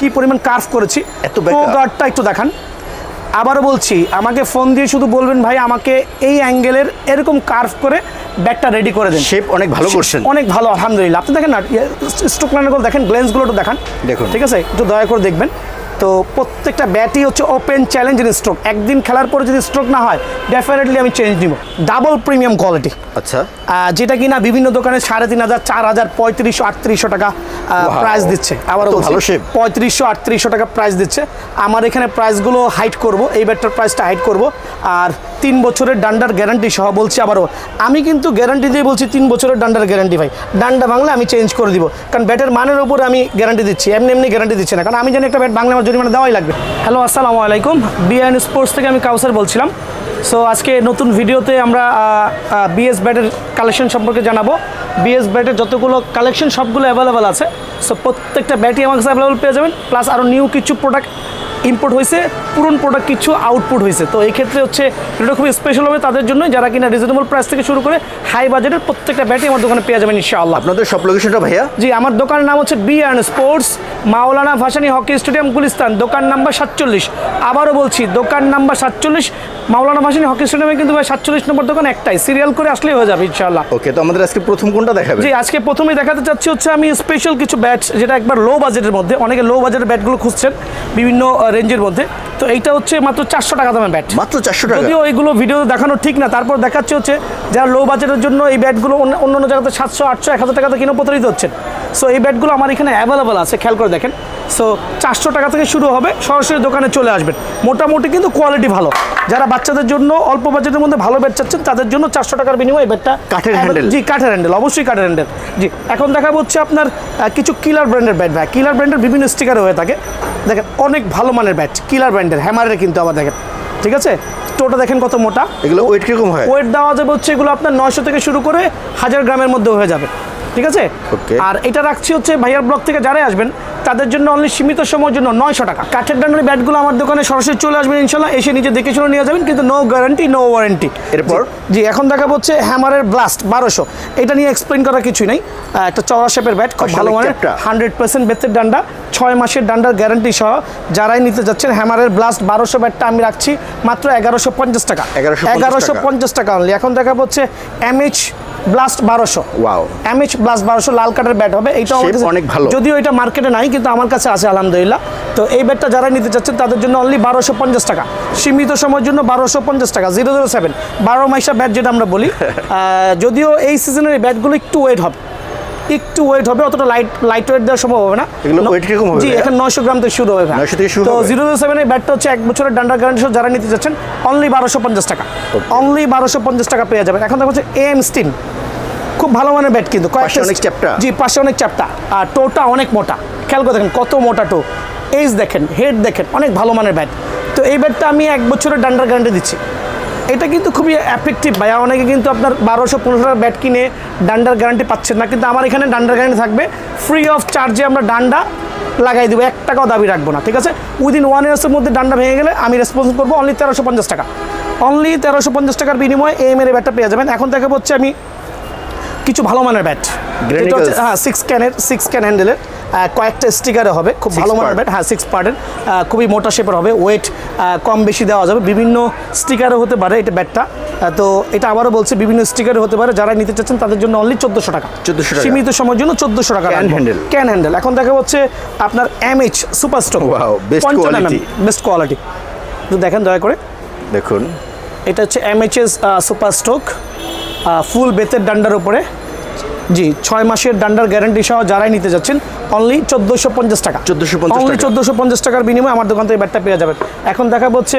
কি পরিমাণ কার্ভ করেছি প্রো গার্ডটা একটু দেখান আবারও বলছি আমাকে ফোন দিয়ে শুধু বলবেন ভাই আমাকে এই অ্যাঙ্গেলের এরকম কার্ভ করে ব্যাটটা রেডি করে দেন শেপ অনেক ভালো করছেন অনেক ভালো আলহামদুলিল্লাহ আপনি দেখেন না স্ট্রোক লাইনগুলো দেখেন গ্লেন্সগুলো একটু দেখান দেখুন ঠিক আছে একটু দয়া করে দেখবেন তো প্রত্যেকটা ব্যাটই হচ্ছে ওপেন চ্যালেঞ্জের স্ট্রোক একদিন খেলার পরে যদি স্ট্রোক না হয় ডেফিনেটলি আমি চেঞ্জ নিব ডাবল প্রিমিয়াম কোয়ালিটি আচ্ছা যেটা কিনা বিভিন্ন দোকানে 3500 4000 3500 3800 টাকা প্রাইস দিচ্ছে আবার ভালো শেপ 3500 3800 টাকা প্রাইস দিচ্ছে আমার এখানে প্রাইসগুলো হাইট করব এই ব্যাটটার প্রাইসটা হাইট করব আর 3 বছরের ডান্ডার গ্যারান্টি সহ বলছি আবারও আমি কিন্তু গ্যারান্টি দিয়ে বলছি 3 বছরের ডান্ডার গ্যারান্টি ভাই ডান্ডা ভাঙলে আমি চেঞ্জ করে দিব কারণ ব্যাটের মানের উপর আমি গ্যারান্টি দিচ্ছি এমনি গ্যারান্টি দিচ্ছি না কারণ আমি জানি একটা ব্যাট ভাঙলে আমার জরিমানা দেওয়াই লাগবে হ্যালো আসসালামু আলাইকুম বিআইএন স্পোর্টস থেকে আমি কাউসার বলছিলাম সো আজকে নতুন ভিডিওতে আমরা বিএস ব্যাটের কালেকশন সম্পর্কে জানাবো বিএস ব্যাটের যতগুলো কালেকশন সবগুলো অ্যাভেলেবেল আছে সো প্রত্যেকটা ব্যাটই আমার কাছে অ্যাভেলেবেল পেয়ে যাবেন প্লাস আরও নিউ কিছু প্রোডাক্ট ইম্পোর্ট হয়েছে পুরনো প্রোডাক্ট কিছু আউটপুট হয়েছে তো এই ক্ষেত্রে হচ্ছে এটা খুবই স্পেশাল হবে তাদের জন্য যারা কিনা রিজনেবল প্রাইস থেকে শুরু করে হাই বাজেটের প্রত্যেকটা ব্যাটই আমার দোকানে পেয়ে যাবেন ইনশাআল্লাহ আপনাদের সব লোকেশনটা ভাইয়া জি আমার দোকানের নাম হচ্ছে বিআইএন স্পোর্টস মাওলানা ভাসানী হকি স্টেডিয়াম গুলিস্তান দোকান নাম্বার 47 আবারও বলছি দোকান নাম্বার 47 মাওলানা ভাসানী হকি স্টেডিয়ামে কিন্তু ভাই 47 নম্বর দোকান একটাই সিরিয়াল করে আসলেই হয়ে যাবে ইনশাআল্লাহ ওকে তো আমাদের আজকে প্রথম কোনটা দেখাবেন জি আজকে প্রথমেই দেখাতে চাচ্ছি হচ্ছে আমি স্পেশাল কিছু ব্যাট যেটা একবার লো বাজেটের মধ্যে অনেকে লো বাজেটের ব্যাটগুলো খুঁজছেন বিভিন্ন রেঞ্জের মধ্যে তো এইটা হচ্ছে মাত্র 400 টাকা দামের ব্যাট মাত্র 400 টাকা যদিও এইগুলো ভিডিওতে দেখানো ঠিক না তারপর দেখাচ্ছে হচ্ছে যারা লো বাজেটের জন্য এই ব্যাটগুলো অন্য জায়গাতে 700 800 1000 টাকাতে কিনে প্রতারিত হচ্ছেন সো এই ব্যাটগুলো আমার এখানে অ্যাভেলেবেল আছে খেয়াল করে দেখেন সো 400 টাকা থেকে শুরু হবে সরাসরি দোকানে চলে আসবেন মোটামুটি কিন্তু কোয়ালিটি ভালো যারা বাচ্চাদের জন্য অল্প বাজেটের মধ্যে ভালো ব্যাট চাচ্ছেন তাদের জন্য 400 টাকার বিনিময়ে ব্যাটটা কাঠের হ্যান্ডেল জি কাঠের হ্যান্ডেল অবশ্যই কাঠের হ্যান্ডেল জি এখন দেখাবো হচ্ছে আপনার কিছু কিলার ব্র্যান্ডের ব্যাট ভাই কিলার ব্র্যান্ডের বিভিন্ন স্টিকার হয়ে থাকে দেখেন অনেক ভালো মানের ব্যাট কিলার ব্র্যান্ডের হ্যামারের কিন্তু আবার দেখেন ঠিক আছে টোটা দেখেন কত মোটা এগুলো ওয়েট কিরকম হয় ওয়েট দেওয়া যাবে হচ্ছে এগুলো আপনার 900 থেকে শুরু করে 1000 গ্রামের মধ্যে হয়ে যাবে ঠিক আছে আর এটা রাখছি হচ্ছে ভাইয়ার ব্লক থেকে যারাই আসবেন তাদের জন্য অনলি সীমিত সময়ের জন্য 900 টাকা কাঠের ডান্ডার ব্যাটগুলো আমার দোকানে সরাসরি চলে আসবেন ইনশাআল্লাহ এসে নিজে দেখে শুনে নিয়ে যাবেন কিন্তু নো গ্যারান্টি নো ওয়ারেন্টি এরপর জি এখন দেখাবো হচ্ছে হ্যামারের ব্লাস্ট 1200 এটা নিয়ে এক্সপ্লেইন করার কিছুই নেই একটা চওড়া শেপের ব্যাট খুব ভালো মানের 100% বেতের ডান্ডা 6 মাসের ডান্ডার গ্যারান্টি সহ যারাই নিতে যাচ্ছেন হ্যামারের ব্লাস্ট 1200 ব্যাটটা আমি রাখছি মাত্র 1150 টাকা 1150 টাকা অনলি এখন দেখাবো হচ্ছে MH blast 1200 wow MH blast 1200 লাল কাঠের ব্যাট হবে এইটা অনেক ভালো যদিও এটা মার্কেটে নাই কিন্তু আমার কাছে আছে আলহামদুলিল্লাহ তো এই ব্যাটটা যারা নিতে চাচ্ছেন তাদের জন্য অনলি 1250 টাকা সীমিত সময়ের জন্য 1250 টাকা 007 12 মাইশা ব্যাট যেটা আমরা বলি যদিও এই সিজনের এই ব্যাটগুলো একটু ওয়েট হবে অতটা লাইট ওয়েট দেওয়া সম্ভব হবে না এগুলো ওয়েট কিরকম হবে জি এখন 900 গ্রাম থেকে শুরু হবে 900 থেকে শুরু তো 007 এর ব্যাটটা হচ্ছে 1 বছরের ডান্ডার গ্যারান্টি সহ যারা নিতে যাচ্ছেন অনলি 1250 টাকা অনলি 1250 টাকা পেয়ে যাবেন এখন দেখো হচ্ছে এএম স্টিন খুব ভালো মানের ব্যাট কিন্তু অনেক চ্যাপ্টা জি পাশে অনেক চ্যাপ্টা আর টোটা অনেক মোটা খেয়াল করে দেখেন কত মোটা টো এজ দেখেন হেড দেখেন অনেক ভালো মানের ব্যাট তো এই ব্যাটটা আমি 1 বছরের ডান্ডার গ্যারান্টি দিচ্ছি এটা কিন্তু খুবই এফেক্টিভ ভাইয়া অনেকে কিন্তু আপনার 1200-1500 টাকার ব্যাট কিনে ডান্ডার গ্যারান্টি পাচ্ছেন না কিন্তু আমার এখানে ডান্ডার গ্যারান্টি থাকবে ফ্রি অফ চার্জে আমরা ডান্ডা লাগাই দেবো 1 টাকাও দাবি রাখবো না ঠিক আছে উইদিন 1 ইয়ার্সের মধ্যে ডান্ডা ভেঙে গেলে আমি রেসপন্স করবো অনলি 1350 টাকা অনলি 1350 টাকার বিনিময়ে এম এর ব্যাটটা পেয়ে যাবেন এখন দেখা হচ্ছে আমি কিছু ভালো মানের ব্যাট যেটা হচ্ছে হ্যাঁ 6 ক্যান হ্যান্ডেলের কয়েকটা স্টিকারে হবে খুব ভালো মানের ব্যাট হ্যাঁ 6 পার্টের খুবই মোটা শেপের হবে ওয়েট কম বেশি দেওয়া যাবে বিভিন্ন স্টিকারে হতে পারে এটা ব্যাটটা তো এটা আবারও বলছে বিভিন্ন স্টিকারে হতে পারে যারা নিতে চাচ্ছেন তাদের জন্য অনলি 1400 টাকা সীমিত সময়ের জন্য 1400 টাকা ক্যান হ্যান্ডেল এখন দেখা হচ্ছে আপনার MH super stock best quality তো দেখেন দয়া করে দেখুন এটা হচ্ছে এমএইচএস সুপার স্টক ফুল বেতের ডান্ডার উপরে জি 6 মাসের ডান্ডার গ্যারান্টি সহ যারাই নিতে যাচ্ছেন অনলি 1450 টাকা অনলি 1450 টাকার বিনিময়ে আমার দোকান থেকে ব্যাটটা পেয়ে যাবেন এখন দেখাবো হচ্ছে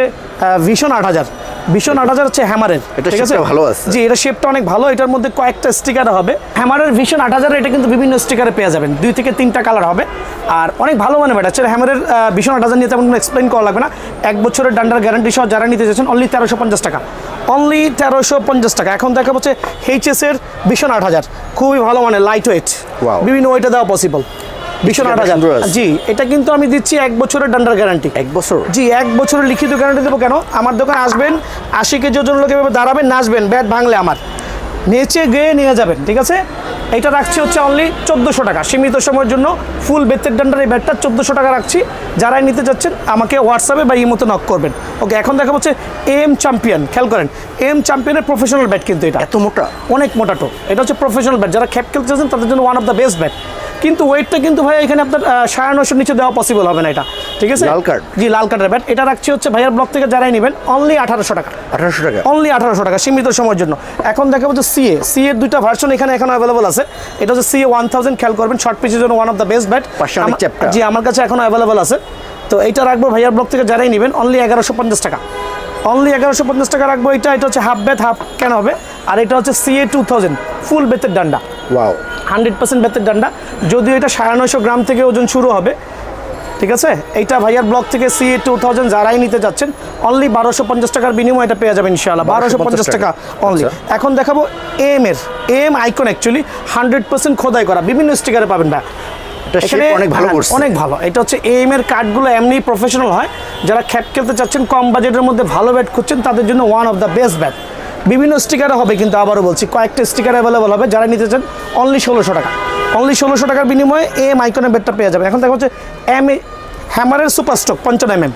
ভিশন 8000 ভিশন 8000 হচ্ছে হ্যামারের ঠিক আছে ভালো আছে জি এটা শেপটা অনেক ভালো এটার মধ্যে কয়েকটা স্টিকার হবে হ্যামারের ভিশন 8000 এটা কিন্তু বিভিন্ন স্টিকারে পেয়ে যাবেন 2 থেকে 3টা কালার হবে আর অনেক ভালো মানে ব্যাট আছে হ্যামারের ভিশন 8000 নিয়ে তেমন কোনো এক্সপ্লেইন করা লাগবে না 1 বছরের ডান্ডার গ্যারান্টি সহ যারা নিতে যাচ্ছেন অনলি 1350 টাকা অনলি 1350 টাকা এখন দেখা হচ্ছে এইচএস এর ভিশন 8000 খুবই ভালো মানে লাইট ওয়েট বিভিন্ন ওয়েটে দেওয়া পসিবল ভিশন 8000 জি এটা কিন্তু আমি দিচ্ছি 1 বছরের ডান্ডার গ্যারান্টি 1 বছর জি 1 বছরের লিখিত গ্যারান্টি দেবো কেন আমার দোকানে আসবেন 80 কেজি ওজন লোক এভাবে দাঁড়াবেন নাচবেন ব্যাট ভাঙলে আমার নেচে গেয়ে নিয়ে যাবেন, ঠিক আছে। এটা রাখছি হচ্ছে অনলি 1400 টাকা, সীমিত সময়ের জন্য ফুল বেতের ডান্ডার এই ব্যাটটা 1400 টাকা রাখছি। যারাই নিতে যাচ্ছেন আমাকে হোয়াটসঅ্যাপে বা ইমোতে নক করবেন। ওকে, এখন দেখা হচ্ছে এম চ্যাম্পিয়ন, খেয়াল করেন এম চ্যাম্পিয়নের প্রফেশনাল ব্যাট, কিন্তু এটা এত মোটা, অনেক মোটা টো। এটা হচ্ছে প্রফেশনাল ব্যাট, যারা খ্যাপ খেলতে চাচ্ছেন তাদের জন্য one of the best bat. কিন্তু ওয়েটটা কিন্তু ভাই এখানে আপনার 950 নিচে দেওয়া পসিবল হবে না এটা, ঠিক আছে। লাল কার্ড, জি লাল কার্ডের ব্যাট এটা রাখছি হচ্ছে ভাইয়ার ব্লক থেকে যারাই নেবেন অনলি 1800 টাকা। 1800 টাকা, অনলি 1800 টাকা সীমিত সময়ের জন্য। এখন দেখা হচ্ছে সি এর দুইটা ভার্সন এখানে এখন অ্যাভেলেবল আছে। এটা হচ্ছে CA 1000, খেয়াল করবেন শর্ট পিচের জন্য one of the best bat. জি আমার কাছে এখন অ্যাভেলেবল আছে। তো এইটা রাখবো ভাইয়ার ব্লক থেকে যারাই নেবেন অনলি 1150 টাকা। অনলি 1150 টাকা রাখবো। এটা হচ্ছে হাফ বেত হাফ কেন হবে। আর এটা হচ্ছে CA 2000 ফুল বেতের ডান্ডা, ওয়াও 100% বেতের ডান্ডা। যদিও এটা 950 গ্রাম থেকে ওজন শুরু হবে, ঠিক আছে। এইটা ভাইয়ার ব্লক থেকে CA 2000 যারাই নিতে যাচ্ছেন অনলি 1250 টাকার বিনিময়ে এটা পেয়ে যাবেন ইনশাআল্লাহ, 1250 টাকা অনলি। এখন দেখাবো এম আইকন, অ্যাকচুয়ালি 100% খোদাই করা, বিভিন্ন স্টিকারে পাবেন ভাই। অনেক ভালো। এটা হচ্ছে এম এর কার্ডগুলো এমনি প্রফেশনাল হয়। যারা খ্যাপ খেলতে চাচ্ছেন, কম বাজেটের মধ্যে ভালো ব্যাট খুঁজছেন, তাদের জন্য one of the best bat. বিভিন্ন স্টিকারে হবে, কিন্তু আবারও বলছি কয়েকটা স্টিকার অ্যাভেলেবল হবে। যারা নিতে চান অনলি 1600 টাকা। অনলি 1600 টাকার বিনিময়ে এম আইকনের ব্যাটটা পেয়ে যাবেন। এখন দেখা হচ্ছে হ্যামারের সুপার স্ট্রোক 55mm,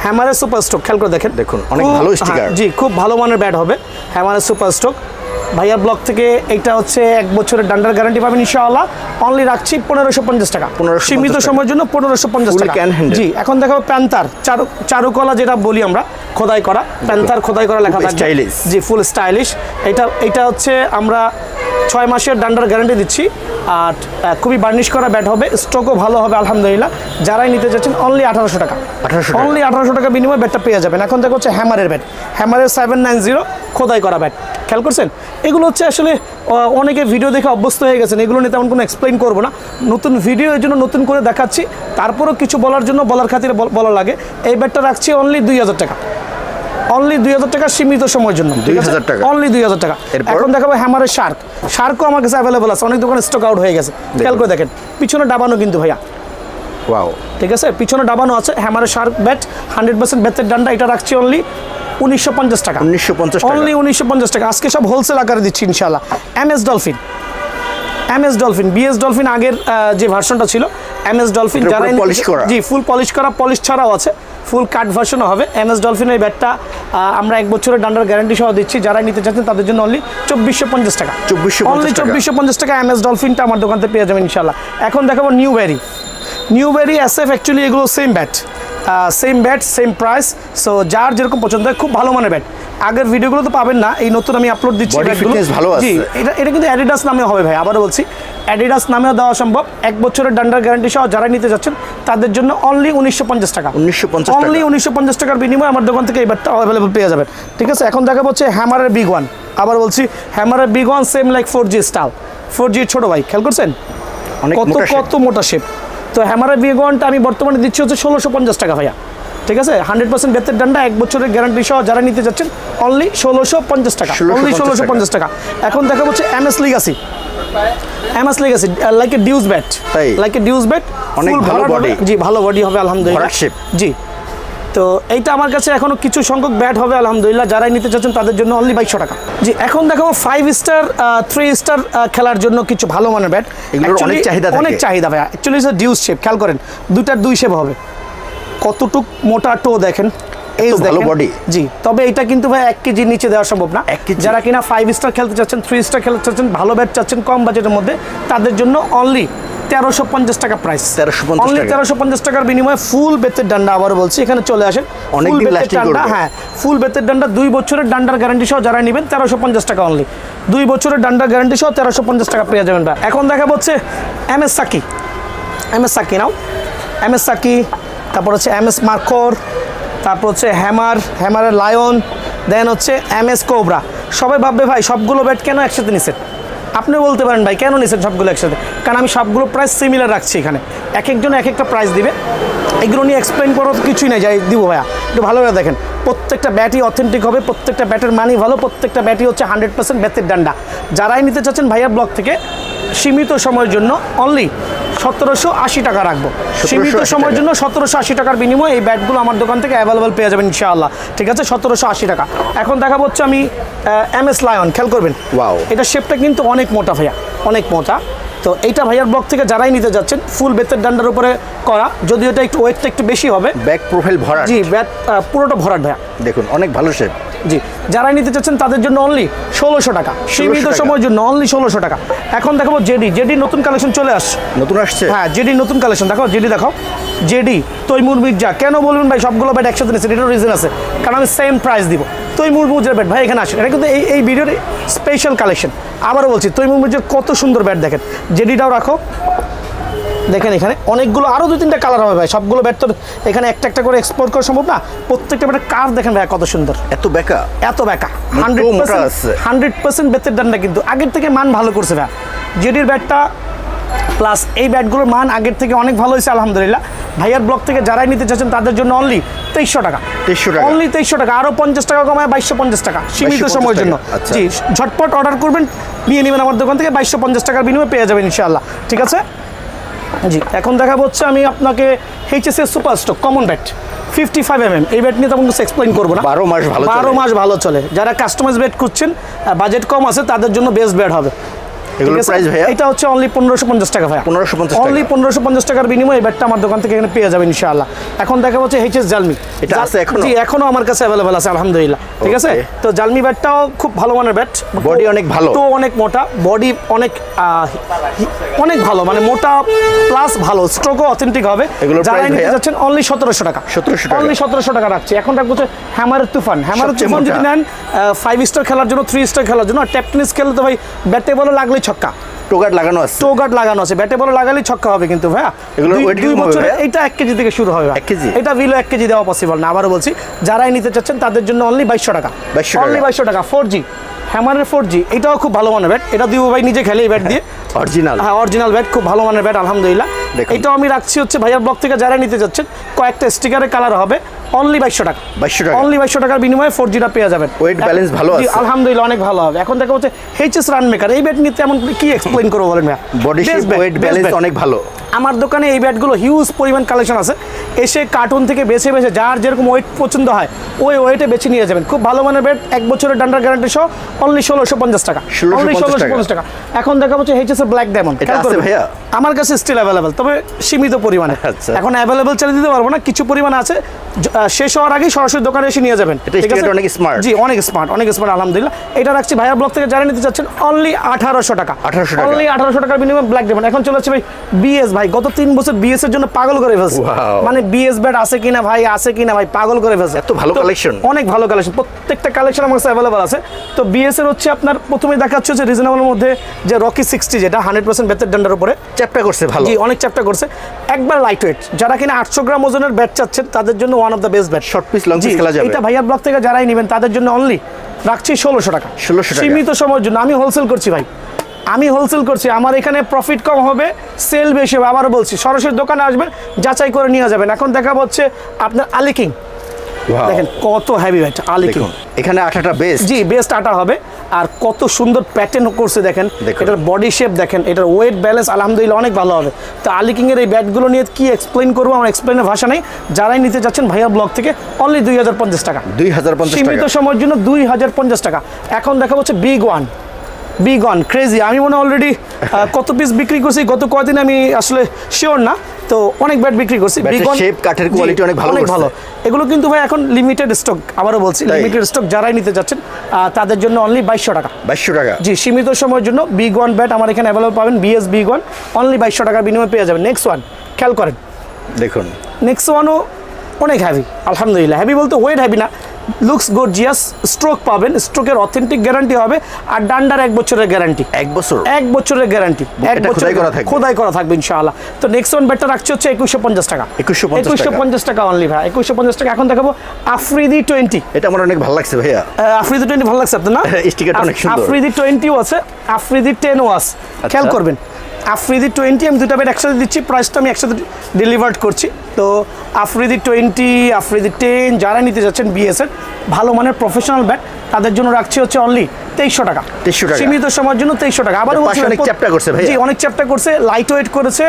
হ্যামারের সুপার স্ট্রোক, খেয়াল করে দেখুন অনেক ভালো স্টিকার। জি খুব ভালো মানের ব্যাট হবে হ্যামারের সুপার স্ট্রোক। ভাইয়ার ব্লক থেকে এইটা হচ্ছে 1 বছরের ডান্ডার গ্যারান্টি পাবেন ইনশাআল্লাহ। অনলি রাখছি 1550 টাকা, সীমিত সময়ের জন্য 1550 টাকা। জি এখন দেখাবো প্যান্থার চারুকলা, যেটা বলি আমরা খোদাই করা, প্যান্থার খোদাই করা লেখা থাকবে। জি ফুল স্টাইলিশ। এটা হচ্ছে আমরা 6 মাসের ডান্ডার গ্যারান্টি দিচ্ছি। আর খুবই বার্নিশ করা ব্যাট হবে, স্ট্রোকও ভালো হবে আলহামদুলিল্লাহ। যারাই নিতে চাচ্ছেন অনলি 1800 টাকা। অনলি 1800 টাকা বিনিময়ে ব্যাটটা পেয়ে যাবেন। এখন দেখো হচ্ছে হ্যামারের ব্যাট, হ্যামারের 790 খোদাই করা ব্যাট, খেয়াল করছেন। এগুলো হচ্ছে আসলে অনেকে ভিডিও দেখে অভ্যস্ত হয়ে গেছেন, এগুলো নিয়ে তেমন কোনো এক্সপ্লেইন করবো না। নতুন ভিডিও এর জন্য নতুন করে দেখাচ্ছি, তারপরেও কিছু বলার জন্য বলার খাতিরে বলা লাগে। এই ব্যাটটা রাখছি অনলি 2000 টাকা। অনলি 2000 টাকা সীমিত সময়ের জন্য, 2000 টাকা, অনলি 2000 টাকা। এখন দেখাবো হ্যামারের শার্কও আমার কাছে অ্যাভেলেবল আছে, অনেক দোকানে স্টক আউট হয়ে গেছে। খেয়াল করে দেখেন পিছনে ডাবানো কিন্তু ভাইয়া, ওয়াও ঠিক আছে, পিছনে ডাবানো আছে। হ্যামারের শার্ক ব্যাট 100% বেতের ডান্ডা। এটা রাখছি অনলি 1950 টাকা। অনলি 1950 টাকা। আজকে সব হোলসেল আকারে দিচ্ছি ইনশাআল্লাহ। MS ডলফিন BS ডলফিন আগের যে ভার্সনটা ছিল MS ডলফিন, যারা জি ফুল পলিশ করা, পলিশ ছাড়াও আছে, ফুল কাট ভার্সনও হবে। MS ডলফিনের ব্যাটটা আমরা 1 বছরের ডান্ডার গ্যারান্টি সহ দিচ্ছি। যারা নিতে চাচ্ছেন তাদের জন্য অনলি 2450 টাকা। অনলি 2450 টাকা MS ডলফিনটা আমার দোকানতে পেয়ে যাবেন ইনশাআল্লাহ। এখন দেখাবো নিউবেরি SF, অ্যাকচুয়ালি এগুলো same bat same price. So যার যেরকম পছন্দ হয়, খুব ভালো মানের ব্যাট। আগের ভিডিওগুলো তো পাবেন না, এই নতুন আমি আপলোড দিচ্ছি ব্যাটগুলো। জি এটা কিন্তু অ্যাডিডাস নামে হবে ভাই, আবারও বলছি অ্যাডিডাস নামেও দেওয়া সম্ভব। 1 বছরের ডান্ডার গ্যারান্টি সহ যারা নিতে যাচ্ছেন তাদের জন্য অনলি 1950 টাকা। অনলি 1950 টাকার বিনিময়ে আমার দোকান থেকে এই ব্যাটটা অ্যাভেলেবল পেয়ে যাবেন, ঠিক আছে। এখন দেখা হচ্ছে হ্যামারের বিগ ওয়ান, আবার বলছি হ্যামারের big one same like 4G style, 4G ছোট ভাই, খেয়াল করছেন কত মোটা শেপ। তো হ্যামারের বিগ ওয়ানটা আমি বর্তমানে দিচ্ছি হচ্ছে 1650 টাকা ভাইয়া, ঠিক আছে। 100% বেতের ডান্ডা, 1 বছরের গ্যারান্টি সহ যারা নিতে যাচ্ছেন অনলি 1650 টাকা। অনলি 1650 টাকা। এখন দেখা হচ্ছে MS Legacy like a dues bat, অনেক ভালো বডি। জি ভালো বডি হবে আলহামদুলিল্লাহ। জি তো এইটা আমার কাছে এখনো কিছু সংখ্যক ব্যাট হবে আলহামদুলিল্লাহ। যারাই নিতে চাচ্ছেন তাদের জন্য অনলি 2200 টাকা। জি এখন দেখাবো 5 স্টার 3 স্টার খেলার জন্য কিছু ভালো মানের ব্যাট। অনেক চাহিদা ভাই। অ্যাকচুয়ালি ডিউস শেপ, খেয়াল করেন দুইটার 2 শেপ হবে। কতটুক মোটা টো দেখেন, ভালো বডি। জি তবে এটা কিন্তু ভাই 1 কেজির নিচে দেওয়া সম্ভব না। যারা কিনা 5 স্টার খেলতে চাচ্ছেন, 3 স্টার খেলতে চাচ্ছেন, ভালো ব্যাট চাচ্ছেন কম বাজেটের মধ্যে, তাদের জন্য অনলি 1350 টাকা প্রাইস। অনলি 1350 টাকার বিনিময়ে ফুল বেতের ডান্ডা। আবার বলছি এখানে চলে আসেন, হ্যাঁ ফুল বেতের ডান্ডা, 2 বছরের ডান্ডার গ্যারান্টি সহ যারা নেবেন 1350 টাকা অনলি। 2 বছরের ডান্ডার গ্যারান্টি সহ 1350 টাকা পেয়ে যাবেন ভাই। এখন দেখা হচ্ছে MS সাকি নাও, MS সাকি, তারপর হচ্ছে MS মার্কর, তারপর হচ্ছে হ্যামারের লায়ন, দেন হচ্ছে MS কোবরা। সবাই ভাববে ভাই সবগুলো ব্যাট কেন একসাথে নিছেন। আপনি বলতে পারেন ভাই কেন নিছেন সবগুলো একসাথে, কারণ আমি সবগুলো প্রাইস সিমিলার রাখছি। এখানে এক একজন এক একটা প্রাইস দিবে, এগুলো নিয়ে এক্সপ্লেন করার কিছুই নাই, যাই দিব ভাইয়া। একটু ভালোভাবে দেখেন, প্রত্যেকটা ব্যাটই অথেন্টিক হবে, প্রত্যেকটা ব্যাটের মানই ভালো, প্রত্যেকটা ব্যাটই হচ্ছে 100% বেতের ডান্ডা। যারাই নিতে চাচ্ছেন ভাইয়া ব্লগ থেকে সীমিত সময়ের জন্য অনলি 1780 টাকা রাখবো। সীমিত সময়ের জন্য 1780 টাকার বিনিময়ে এই ব্যাটগুলো আমার দোকান থেকে অ্যাভেলেবল পেয়ে যাবেন ইনশাআল্লাহ। ঠিক আছে, 1780 টাকা। এখন দেখাবো হচ্ছে আমি MS লায়ন, খেয়াল করবেন। ওয়াও, এটা শেপটা কিন্তু অনেক মোটা ভাইয়া, অনেক মোটা। তো এইটা ভাইয়ার ব্লগ থেকে যারাই নিতে যাচ্ছেন ফুল বেতের ডান্ডার উপরে করা, যদিও এটা একটু ওয়েটটা একটু বেশি হবে। ব্যাক প্রোফাইল ভরাট। জি, ব্যাট পুরোটা ভরাট ভাইয়া। দেখুন অনেক ভালো শেপ। জি, যারাই নিতে চাচ্ছেন তাদের জন্য অনলি 1600 টাকা, সীমিত সময়ের জন্য অনলি 1600 টাকা। এখন দেখাবো জেডি নতুন কালেকশন চলে আসছে। নতুন আসছে? হ্যাঁ, জেডি নতুন কালেকশন। দেখো জেডি, দেখাও জেডি, তৈমুর মির্জা। কেন বলবেন ভাই সবগুলো ব্যাট একসাথে নিচ্ছেন? এটার রিজন আছে, কারণ আমি সেম প্রাইস দিব। তৈমুর মির্জার ব্যাট ভাই এখানে আসে, এটা কিন্তু এই ভিডিওর স্পেশাল কালেকশন। আবারও বলছি, তৈমুর মির্জার কত সুন্দর ব্যাট দেখেন। জেডিটাও রাখো, দেখেন এখানে অনেকগুলো আরও 2-3টা কালার হবে ভাই। সবগুলো ব্যাট তো এখানে একটা একটা করে এক্সপোর্ট করা সম্ভব না। প্রত্যেকটা ব্যাটের কার দেখেন ভাই কত সুন্দর, এত বেকা, এত বেকা। 100% বেতের ডান্ডা, কিন্তু আগের থেকে মান ভালো করছে ভাই জেডির ব্যাটটা। প্লাস এই ব্যাটগুলোর মান আগের থেকে অনেক ভালো হয়েছে আলহামদুলিল্লাহ। ভাইয়ার ব্লগ থেকে যারাই নিতে চাচ্ছেন তাদের জন্য অনলি 2300 টাকা। 2300 টাকা, অনলি 2300 টাকা। আরও 50 টাকা কমায় 2250 টাকা সীমিত সময়ের জন্য। জি, ঝটপট অর্ডার করবেন, নিয়ে নেবেন আমার দোকান থেকে। 2250 টাকার বিনিময়ে পেয়ে যাবেন ইনশাআল্লাহ। ঠিক আছে জি, এখন দেখাবো হচ্ছে আমি আপনাকে HSS super stock common bat 55mm। এই ব্যাট নিয়ে তেমন কিছু এক্সপ্লেইন করবো না, 12 মাস ভালো চলে। যারা কাস্টমাইজ ব্যাট খুঁজছেন, বাজেট কম আছে, তাদের জন্য বেস্ট ব্যাট হবে। এগুলোর প্রাইস ভাইয়া? এটা হচ্ছে অনলি 1550 টাকা ভাইয়া। 1550 টাকা, অনলি 1550 টাকার বিনিময়ে এই ব্যাটটা আমার দোকান থেকে এখানে পেয়ে যাবেন ইনশাআল্লাহ। এখন দেখা হচ্ছে HS জালমি। এটা আছে এখনো? জি, এখনো আমার কাছে অ্যাভেলেবল আছে আলহামদুলিল্লাহ। ঠিক আছে, তো জালমি ব্যাটটাও খুব ভালো মানের ব্যাট। বডি অনেক ভালো, তো অনেক মোটা বডি, অনেক অনেক ভালো, মানে মোটা প্লাস ভালো, স্ট্রোকও অথেন্টিক হবে। যারা নিতে যাচ্ছেন অনলি 1700 টাকা, অনলি 1700 টাকা রাখছি। এখন রাখবো হচ্ছে হ্যামারের তুফান। হ্যামারের তুফান যদি নেন 5 স্টার খেলার জন্য, 3 স্টার খেলার জন্য, আর ট্যাপ টেনিস খেলে তো ভাই ব্যাটে বলে লাগলেই ছক্কা। টোগার্ড লাগানো আছে, টোগার্ড লাগানো আছে, ব্যাটে বলে লাগালেই ছক্কা হবে কিন্তু ভাইয়া। এগুলো 2 বছরে এটা 1 কেজি থেকে শুরু হবে। 1 কেজি? এটা বিলো 1 কেজি দেওয়া পসিবল না। আবারও বলছি, যারাই নিতে চাচ্ছেন তাদের জন্য অনলি 2200 টাকা, অনলি 2200 টাকা। 4G হ্যামারের 4G, এটাও খুব ভালো মানের ব্যাট। এটা দিব ভাই নিজে খেলে এই ব্যাট দিয়ে। অরিজিনাল? হ্যাঁ, অরিজিনাল ব্যাট, খুব ভালো মানের ব্যাট আলহামদুলিল্লাহ। এটাও আমি রাখছি হচ্ছে ভাইয়ার ব্লগ থেকে যারা নিতে যাচ্ছেন, কয়েকটা স্টিকারের কালার হবে, অনলি 2200 টাকা, 2200 টাকা, অনলি 2200 টাকার বিনিময়ে 4Gটা পেয়ে যাবেন। ওয়েট ব্যালেন্স ভালো আছে আলহামদুলিল্লাহ, অনেক ভালো হবে। এখন দেখা হচ্ছে HS রান মেকার। এই ব্যাট নিতে এমন কি এক্সপ্লেইন করবো বলেন ভাইয়া? বডি শেপ, ওয়েট ব্যালেন্স অনেক ভালো। আমার দোকানে এই ব্যাটগুলো হিউজ পরিমাণ কালেকশন আছে। এসে কার্টুন থেকে বেছে বেছে যার যেরকম ওয়েট পছন্দ হয় ওই ওয়েটে বেছে নিয়ে যাবেন। খুব ভালো মানের ব্যাট, 1 বছরের ডান্ডার গ্যারান্টি সহ অনলি 1650 টাকা, অনলি 1650 টাকা। এখন দেখা হচ্ছে HS ব্ল্যাক ডায়মন্ড। ভাইয়া আমার কাছে স্টিল অ্যাভেলেবল, তবে সীমিত পরিমাণে। এখন অ্যাভেলেবল চালিয়ে দিতে পারবো না, কিছু পরিমাণে আছে। শেষ হওয়ার আগেই সরাসরি দোকানে এসে নিয়ে যাবেন। অনেক স্মার্ট। জি, অনেক স্মার্ট, অনেক স্মার্ট আলহামদুলিল্লাহ। এটা রাখছি ভাইয়া ব্লগ থেকে যারা নিতে চাচ্ছেন অনলি 1800 টাকা, অনলি 1800 টাকার বিনিময়ে ব্ল্যাক ডায়মন্ড। এখন চলে যাচ্ছে ভাই BS। ভাই গত 3 বছর BS এর জন্য পাগল করে ফেলছে, মানে BS ব্যাট আছে কিনা ভাই, আছে কিনা ভাই, পাগল করে ফেলছে। এত ভালো কালেকশন, অনেক ভালো কালেকশন, প্রত্যেকটা কালেকশন আমার কাছে অ্যাভেলেবল আছে। তো BS এর হচ্ছে আপনার প্রথমেই দেখাচ্ছে যে রিজনেবলের মধ্যে যে রকি 60, যেটা 100% বেতের ডান্ডার উপরে চ্যাপটা করছে ভালো। জি, অনেক চ্যাপটা করছে, একবার লাইট ওয়েট। যারা কিনা 800 গ্রাম ওজনের ব্যাট চাচ্ছেন তাদের জন্য one of the best bat. Short piece, long piece খেলা যাবে। এটা ভাইয়ার ব্লগ থেকে যারাই নেবেন তাদের জন্য অনলি রাখছি 1600 টাকা, 1600 টাকা সীমিত সময়ের জন্য। আমি হোলসেল করছি ভাই, আমি হোলসেল করছি। আমার এখানে প্রফিট কম হবে, সেল বেশি হবে। আবারও বলছি, সরাসরি দোকানে আসবেন, যাচাই করে নিয়ে যাবেন। এখন দেখাবো হচ্ছে আপনার আলি কিং। দেখেন কত হেভি ব্যাট আলি কিং। এখানে আটাটা বেস্ট, জি বেস্ট আটা হবে। আর কত সুন্দর প্যাটার্ন করছে দেখেন, এটার বডি শেপ দেখেন, এটার ওয়েট ব্যালেন্স আলহামদুলিল্লাহ অনেক ভালো হবে। তো আলি কিং এর এই ব্যাটগুলো নিয়ে কি এক্সপ্লেইন করবো, আমার এক্সপ্লেইনের ভাষা নেই। যারাই নিতে যাচ্ছেন ভাইয়া ব্লগ থেকে অনলি 2050 টাকা, 2050 টাকা সীমিত সময়ের জন্য 2050 টাকা। এখন দেখা হচ্ছে বিগ ওয়ান ক্রেজি। আমি মনে অলরেডি কত পিস বিক্রি করছি গত কয়েকদিন, আমি আসলে শিওর না। তো অনেক ব্যাট বিক্রি করছি। বিগ ওয়ান শেপ, কাঠের কোয়ালিটি অনেক ভালো, অনেক ভালো। এগুলো কিন্তু ভাই এখন লিমিটেড স্টক। আবারও বলছি, লিমিটেড স্টক। যারাই নিতে যাচ্ছেন তাদের জন্য অনলি 2200 টাকা, 2200 টাকা। জি, সীমিত সময়ের জন্য বিগ ওয়ান ব্যাট আমার এখানে অ্যাভেলেবল পাবেন। BS বিগ ওয়ান অনলি 2200 টাকার বিনিময়ে পেয়ে যাবেন। নেক্সট ওয়ান খেয়াল করেন, দেখুন নেক্সট ওয়ানও অনেক হেভি আলহামদুলিল্লাহ। হেভি বলতে ওয়েট হেভি না, লুকস গর্জিয়াস। স্ট্রোক পাবেন, স্ট্রোকের অথেন্টিক গ্যারান্টি হবে। আর ডান্ডার 1 বছরের গ্যারান্টি, 1 বছরের গ্যারান্টি, 1 বছর খোদাই করা থাকবে ইনশাআল্লাহ। তো নেক্সট ওয়ান ব্যাটটা রাখছি হচ্ছে 2150 টাকা, 2150 টাকা অনলি ভাই, 2150 টাকা। এখন দেখাবো আফ্রিদি 20। এটা আমার অনেক ভালো লাগছে ভাইয়া। আফ্রিদি 20 ভালো লাগছে আপনার না? স্টিকারটা অনেক সুন্দর। আফ্রিদি 20 আছে, আফ্রিদি 10 আছে। খেয়াল করবেন, আফ্রিদি 20 আমি দুটো ব্যাট একসাথে দিচ্ছি, প্রাইসটা আমি একসাথে ডেলিভার্ড করছি। তো আফ্রিদি 20, আফ্রিদি 10 যারা নিতে যাচ্ছেন বিএসএর ভালো মানের প্রফেশনাল ব্যাট, তাদের জন্য রাখছি হচ্ছে অনলি 2300 টাকা। 2300 টাকা সীমিত সময়ের জন্য 2300 টাকা। আবার অনেক চ্যাপ্টা করছে ভাই। জি, অনেক চ্যাপ্টা করছে, লাইট ওয়েট করেছে,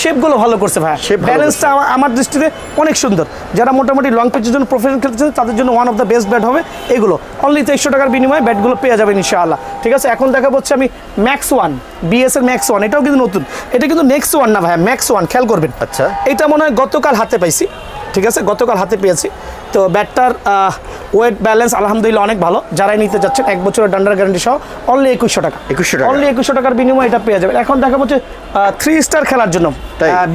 শেপগুলো ভালো করছে ভাই। ব্যালেন্সটা আমার দৃষ্টিতে অনেক সুন্দর। যারা মোটামুটি লং পিচের জন্য প্রফেশনাল খেলতেছেন তাদের জন্য one of the best bat হবে এগুলো। অনলি 2300 টাকার বিনিময়ে ব্যাটগুলো পেয়ে যাবেন ইনশাআল্লাহ। ঠিক আছে, এখন দেখা হচ্ছে আমি ম্যাক্স ওয়ান, বিএসএর ম্যাক্স ওয়ান, এটাও কিন্তু নতুন। এটা কিন্তু নেক্সট ওয়ান না ভাই, ম্যাক্স ওয়ান, খেয়াল করবেন। আচ্ছা, এটা মনে হয় গতকাল হাতে পাইছি। ঠিক আছে, গতকাল হাতে পেয়েছি। তো ব্যাটটার ওয়েট ব্যালেন্স আলহামদুলিল্লাহ অনেক ভালো। যারাই নিতে যাচ্ছেন 1 বছরের ডান্ডার গ্যারান্টি সহ অনলি 2100 টাকা। 2100 টাকা, অনলি 2100 টাকার বিনিময়ে এটা পেয়ে যাবেন। এখন দেখা হচ্ছে 3 স্টার খেলার জন্য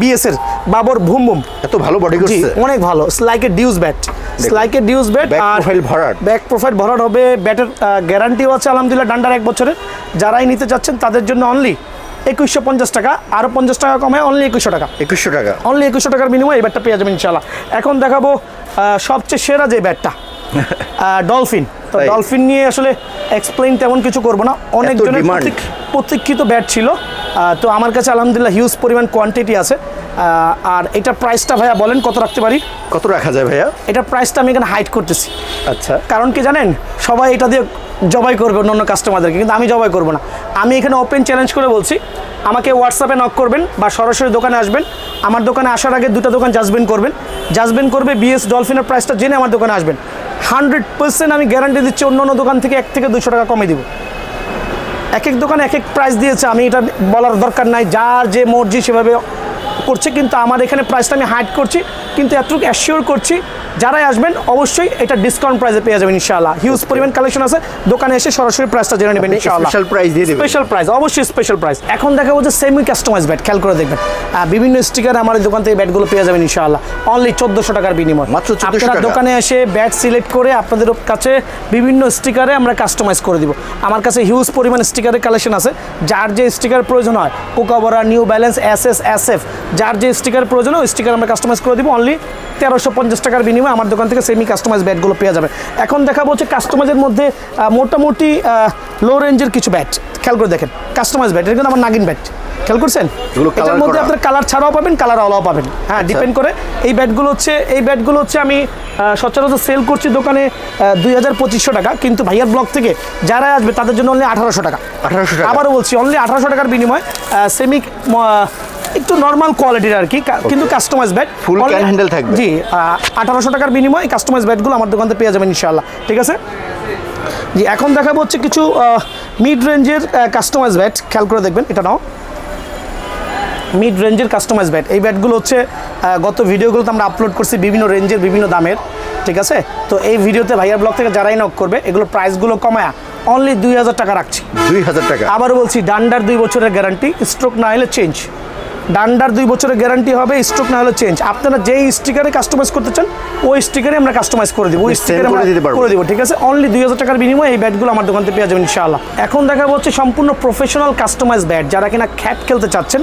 বিএসএর বাবর ভুম ভুম, এত ভালো বডি করছে, অনেক ভালো। স্লাইকের ডিউস ব্যাট, স্লাইকের ডিউস ব্যাট, আর ব্যাক প্রোফাইল ভরাট হবে। ব্যাটের গ্যারান্টিও আছে আলহামদুলিল্লাহ ডান্ডার 1 বছরের। যারাই নিতে যাচ্ছেন তাদের জন্য অনলি 2150 টাকা, আরও 50 টাকা কমে অনলি 2100 টাকা। 2100 টাকা, অনলি 2100 টাকার বিনিময়ে এই ব্যাটটা পেয়ে যাবেন ইনশাআল্লাহ। এখন দেখাবো সবচেয়ে সেরা যে ব্যাটটা, ডলফিন। তো ডলফিন নিয়ে আসলে এক্সপ্লেইন তেমন কিছু করবো না, অনেক জনের প্রতীক্ষিত ব্যাট ছিল। তো আমার কাছে আলহামদুলিল্লাহ হিউজ পরিমাণ কোয়ান্টিটি আছে। আর এটা প্রাইসটা ভাইয়া বলেন কত রাখতে পারি? কত রাখা যায় ভাইয়া? এটা প্রাইসটা আমি এখানে হাইড করতেছি। আচ্ছা, কারণ কি জানেন, সবাই এটা দিয়ে জবাই করবে অন্য কাস্টমারদেরকে, কিন্তু আমি জবাই করবো না। আমি এখানে ওপেন চ্যালেঞ্জ করে বলছি, আমাকে হোয়াটসঅ্যাপে নক করবেন বা সরাসরি দোকানে আসবেন। আমার দোকানে আসার আগে 2টা দোকান জাজমেন্ট করবে বিএস ডলফিনের প্রাইসটা জেনে আমার দোকানে আসবেন। 100% আমি গ্যারান্টি দিচ্ছি অন্য দোকান থেকে 1 থেকে 200 টাকা কমে দিব। এক এক দোকানে এক এক প্রাইস দিয়েছে, আমি এটা বলার দরকার নাই, যার যে মর্জি সেভাবে করছে। কিন্তু আমার এখানে প্রাইসটা আমি হাইড করছি, কিন্তু এতটুকু অ্যাসিওর করছি যারাই আসবেন অবশ্যই এটা ডিসকাউন্ট প্রাইসে পেয়ে যাবেন ইনশাআল্লাহ। হিউজ পরিমাণ কালেকশন আছে, দোকানে এসে সরাসরি প্রাইসটা জেনে নেবেন ইনশাআল্লাহ। স্পেশাল প্রাইস দিয়ে দেবেন, স্পেশাল প্রাইস, অবশ্যই স্পেশাল প্রাইস। এখন দেখা হচ্ছে সেমি কাস্টমাইজ ব্যাট, খেয়াল করে দেখবেন বিভিন্ন স্টিকারে আমার দোকান থেকে ব্যাটগুলো পেয়ে যাবেন ইনশাআল্লাহ অনলি 1400 টাকার বিনিময়। মাত্র 1400 টাকা। দোকানে এসে ব্যাট সিলেক্ট করে আপনাদের কাছে বিভিন্ন স্টিকারে আমরা কাস্টমাইজ করে দিব। আমার কাছে হিউজ পরিমাণ স্টিকারের কালেকশন আছে, যার যে স্টিকার প্রয়োজন হয়, কোকাবরা, নিউ ব্যালেন্স, এসএস, এসএফ, যার যে স্টিকার প্রয়োজন হয় ওই স্টিকার আমরা কাস্টমাইজ করে দিব অনলি 1350 টাকার বিনিময়ে আমার দোকান থেকে সেমি কাস্টমাইজ ব্যাটগুলো পেয়ে যাবে। এখন দেখাবো হচ্ছে কাস্টমাইজের মধ্যে মোটামুটি লো রেঞ্জের কিছু ব্যাট, খেয়াল করে দেখেন। কাস্টমাইজ ব্যাট, এটা কিন্তু আমার নাগিন ব্যাট, খেয়াল করছেন? এটার মধ্যে আপনার কালার ছাড়াও পাবেন, কালার আলাও পাবেন, হ্যাঁ, ডিপেন্ড করে। এই ব্যাটগুলো হচ্ছে আমি সচরাচর সেল করছি দোকানে 2000-2500 টাকা, কিন্তু ভাইয়ার ব্লগ থেকে যারা আসবে তাদের জন্য অনলি 1800 টাকা। 1800 টাকা, আবারও বলছি অনলি 1800 টাকার বিনিময় সেমি একটু নর্মাল কোয়ালিটির আর কি, কিন্তু customise bat, full cane handle থাকবে। জি, 1800 টাকার বিনিময়ে কাস্টমাইজ ব্যাটগুলো আমার দোকান থেকে পেয়ে যাবেন ইনশাআল্লাহ। ঠিক আছে জি, এখন দেখাবো হচ্ছে কিছু মিড রেঞ্জের কাস্টমাইজ ব্যাট, খেয়াল করে দেখবেন। এটা নাও মিড রেঞ্জের কাস্টমাইজ ব্যাট। এই ব্যাটগুলো হচ্ছে গত ভিডিওগুলোতে আমরা আপলোড করছি বিভিন্ন রেঞ্জের বিভিন্ন দামের। ঠিক আছে, তো এই ভিডিওতে ভাইয়ার ব্লগ থেকে যারাই নক করবে এগুলো প্রাইসগুলো কমায়া অনলি 2000 টাকা রাখছি। 2000 টাকা। আবারও বলছি, ডান্ডার 2 বছরের গ্যারান্টি, স্ট্রোক না হলে চেঞ্জ। ডান্ডার 2 বছরের গ্যারান্টি হবে, স্ট্রোক না হলে চেঞ্জ। আপনারা যেই স্টিকারে কাস্টমাইজ করতে চান ওই স্টিকারে আমরা কাস্টমাইজ করে দিব, ওই স্টিকারে আমরা করে দিব। ঠিক আছে, অনলি 2000 টাকার বিনিময়ে এই ব্যাটগুলো আমার দোকান থেকে পেয়ে যাবেন ইনশাআল্লাহ। এখন দেখাবো হচ্ছে সম্পূর্ণ প্রফেশনাল কাস্টমাইজ ব্যাট, যারা কিনা খ্যাট খেলতে চাচ্ছেন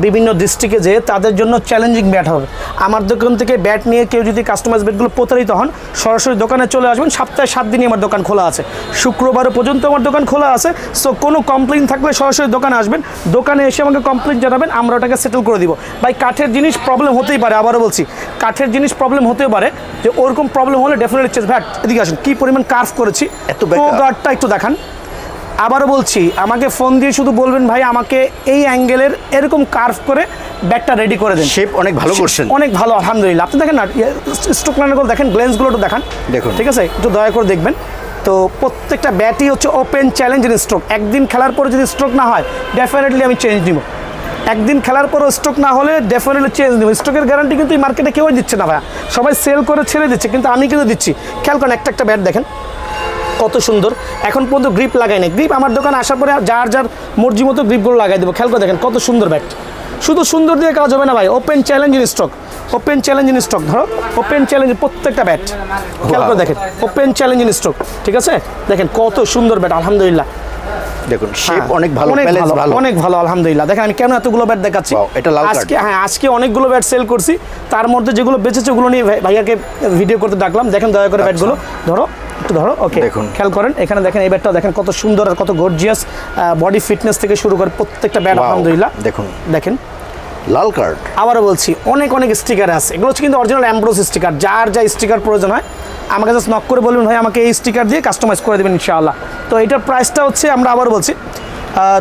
বিভিন্ন ডিস্ট্রিক্টে, যে তাদের জন্য চ্যালেঞ্জিং ব্যাট হবে। আমার দোকান থেকে ব্যাট নিয়ে কেউ যদি কাস্টমাইজ ব্যাটগুলো প্রতারিত হন, সরাসরি দোকানে চলে আসবেন। সপ্তাহে 7 দিনই আমার দোকান খোলা আছে, শুক্রবার পর্যন্ত আমার দোকান খোলা আছে। সো কোনো কমপ্লেইন থাকলে সরাসরি দোকানে আসবেন, দোকানে এসে আমাকে কমপ্লেইন জানাবেন, আমরা ওটাকে সেটেল করে দিব। ভাই কাঠের জিনিস প্রবলেম হতেই পারে, আবারও বলছি কাঠের জিনিস প্রবলেম হতেই পারে, যে ওরকম প্রবলেম হলে ডেফিনেটলি চেঞ্জ। ভাই এদিকে আসুন, কি পরিমাণ কার্ভ করেছি, তো গার্ডটা একটু দেখান। আবারও বলছি, আমাকে ফোন দিয়ে শুধু বলবেন ভাই আমাকে এই অ্যাঙ্গেলের এরকম কার্ভ করে ব্যাটটা রেডি করে দেন। শেপ অনেক ভালো করছেন, অনেক ভালো আলহামদুলিল্লাহ। আপনি দেখেন না স্ট্রোক লাইনগুলো দেখেন, গ্লেন্সগুলো একটু দেখান, দেখুন। ঠিক আছে, একটু দয়া করে দেখবেন। তো প্রত্যেকটা ব্যাটই হচ্ছে ওপেন চ্যালেঞ্জের স্ট্রোক। একদিন খেলার পরে যদি স্ট্রোক না হয় ডেফিনেটলি আমি চেঞ্জ দিব। একদিন খেলার পরও স্ট্রোক না হলে ডেফিনেটলি চেঞ্জ দেবো। স্ট্রোকের গ্যারান্টি কিন্তু এই মার্কেটে কেউই দিচ্ছে না ভাইয়া, সবাই সেল করে ছেড়ে দিচ্ছে, কিন্তু আমি কিন্তু দিচ্ছি। খেয়াল করেন, একটা ব্যাট দেখেন কত সুন্দর, এখন পর্যন্ত গ্রিপ লাগাই নাই। গ্রিপ আমার দোকানে আসার পরে যার যার মর্জি মতো গ্রিপগুলো লাগাই দেবো। খেয়াল করে দেখেন কত সুন্দর ব্যাট। শুধু সুন্দর দিয়ে কাজ হবে না ভাই, open challenging stroke, open challenging stroke. ধরো ওপেন চ্যালেঞ্জ প্রত্যেকটা ব্যাট, খেয়াল করে দেখেন ওপেন চ্যালেঞ্জিং স্ট্রোক। ঠিক আছে, দেখেন কত সুন্দর ব্যাট আলহামদুলিল্লাহ। দেখুন শেপ অনেক ভালো, ব্যালেন্স ভালো, অনেক ভালো আলহামদুলিল্লাহ। দেখেন আমি কেন এতগুলো ব্যাট দেখাচ্ছি, এটা লাল কার্ড। আজকে অনেকগুলো ব্যাট সেল করছি, তার মধ্যে যেগুলো বেঁচেছে ওগুলো নিয়ে ভাইয়াকে ভিডিও করতে ডাকলাম। দেখেন দয়া করে ব্যাটগুলো ধরো, একটু ধরো। ওকে, খেয়াল করেন এখানে দেখেন এই ব্যাটটা দেখেন কত সুন্দর আর কত গর্জিয়াস, বডি ফিটনেস থেকে শুরু করে প্রত্যেকটা ব্যাট আলহামদুলিল্লাহ। দেখুন লাল কার্ড, আবারও বলছি অনেক অনেক স্টিকার আছে, এগুলো হচ্ছে কিন্তু অরিজিনাল অ্যাম্ব্রোস স্টিকার। যার যা স্টিকার প্রয়োজন হয় আমাকে জাস্ট নক করে বলবেন ভাই আমাকে এই স্টিকার দিয়ে কাস্টমাইজ করে দেবেন ইনশাআল্লাহ। তো এটার প্রাইসটা হচ্ছে আমরা আবার বলছি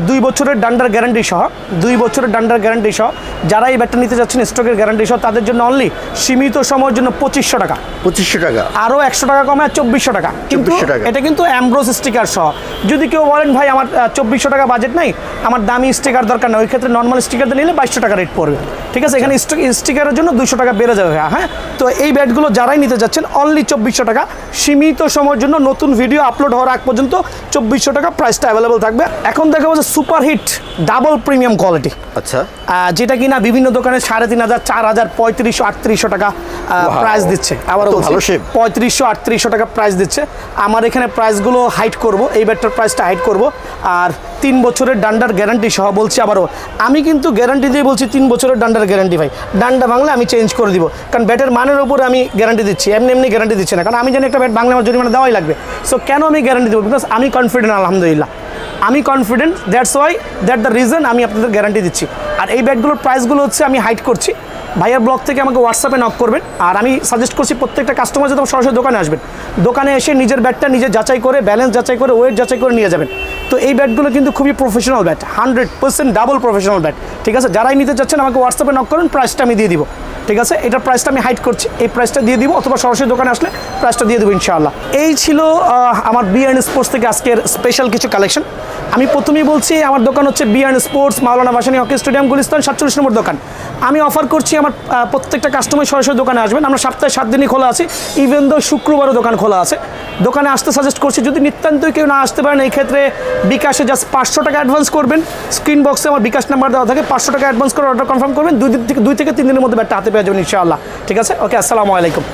2 বছরের ডান্ডার গ্যারান্টি সহ, 2 বছরের ডান্ডার গ্যারান্টি সহ যারা এই ব্যাটটা নিতে যাচ্ছেন স্টকের গ্যারান্টি সহ তাদের জন্য অনলি সীমিত সময়ের জন্য 2500 টাকা, 2500 টাকা, আরও 100 টাকা কমে 2400 টাকা। কিন্তু এটা কিন্তু অ্যাম্ব্রোস স্টিকার সহ। যদি কেউ বলেন ভাই আমার 2400 টাকা বাজেট নাই, আমার দামি স্টিকার দরকার না, ওই ক্ষেত্রে নর্মাল স্টিকার নিলে 2200 টাকা রেট পড়বে, ঠিক আছে। এখানে স্টিকারের জন্য 200 টাকা বেড়ে যাবে। হ্যাঁ, তো এই ব্যাটগুলো যারাই নিতে যাচ্ছেন অনলি 2400 টাকা, সীমিত সময়ের জন্য, নতুন ভিডিও আপলোড হওয়ার আগ পর্যন্ত 2400 টাকা প্রাইসটা অ্যাভেলেবল থাকবে। এখন দেখা যাচ্ছে সুপারহিট ডাবল প্রিমিয়াম কোয়ালিটি, আচ্ছা, যেটা কিনা বিভিন্ন দোকানে 3500, 4000, 3500, 3800 টাকা প্রাইস দিচ্ছে। আবার 3500, 3800 টাকা প্রাইস দিচ্ছে। আমার এখানে প্রাইসগুলো হাইট করব, এই ব্যাটটার প্রাইসটা হাইট করব। আর 3 বছরের ডান্ডার গ্যারান্টি সহ বলছি, আবারও আমি কিন্তু গ্যারান্টি দিয়ে বলছি 3 বছরের ডান্ডার গ্যারান্টি ভাই। ডান্ডা ভাঙলে আমি চেঞ্জ করে দিব, কারণ ব্যাটের মানের উপরে আমি গ্যারান্টি দিচ্ছি, এমনি এমনি গ্যারান্টি দিচ্ছি না, কারণ আমি জানি একটা ব্যাট ভাঙলে আমার জরিমানা দেওয়াই লাগবে। সো কেন আমি গ্যারান্টি দেবো? বিকজ আমি কনফিডেন্ট, আলহামদুলিল্লাহ আমি confident, that's why, that the reason আমি আপনাদের গ্যারান্টি দিচ্ছি। আর এই ব্যাটগুলোর প্রাইসগুলো হচ্ছে আমি হাইট করছি। ভাইয়ার ব্লগ থেকে আমাকে হোয়াটসঅ্যাপে নক করবেন। আর আমি সাজেস্ট করছি প্রত্যেকটা কাস্টমার যাতে সরাসরি দোকানে আসবেন, দোকানে এসে নিজের ব্যাটটা নিজে যাচাই করে, ব্যালেন্স যাচাই করে, ওয়েট যাচাই করে নিয়ে যাবেন। তো এই ব্যাটগুলো কিন্তু খুবই professional bat, 100% double professional bat, ঠিক আছে। যারাই নিতে চাচ্ছেন আমাকে হোয়াটসঅ্যাপে নক করেন, প্রাইসটা আমি দিয়ে দিব, ঠিক আছে। এটার প্রাইসটা আমি হাইট করছি, এই প্রাইসটা দিয়ে দিব, অথবা সরাসরি দোকানে আসলে প্রাইসটা দিয়ে দেবো ইনশাআল্লাহ। এই ছিল আমার বি&এন স্পোর্টস থেকে আজকের স্পেশাল কিছু কালেকশন। আমি প্রথমেই বলছি আমার দোকান হচ্ছে বি&এন স্পোর্টস, মাওলানা ভাসানী হকি স্টেডিয়াম, গুলিস্তান 47 নম্বর দোকান। আমি অফার করছি আমার প্রত্যেকটা কাস্টমার সরাসরি দোকানে আসবেন। আমরা সপ্তাহে 7 দিনই খোলা আছি, ইভেন দো শুক্রবারও দোকান খোলা আছে। দোকানে আসতে সাজেস্ট করছি। যদি নিতান্তই কেউ না আসতে পারেন, এই ক্ষেত্রে বিকাশে জাস্ট 500 টাকা অ্যাডভান্স করবেন। স্ক্রিন বক্সে আমার বিকাশ নাম্বার দেওয়া থাকে, 500 টাকা অ্যাডভান্স করে অর্ডার কনফার্ম করবেন। 2 থেকে 3 দিনের মধ্যে ব্যাটটা হাতে পেয়ে যাবেন ইনশাআল্লাহ, ঠিক আছে। ওকে, আসসালামু আলাইকুম।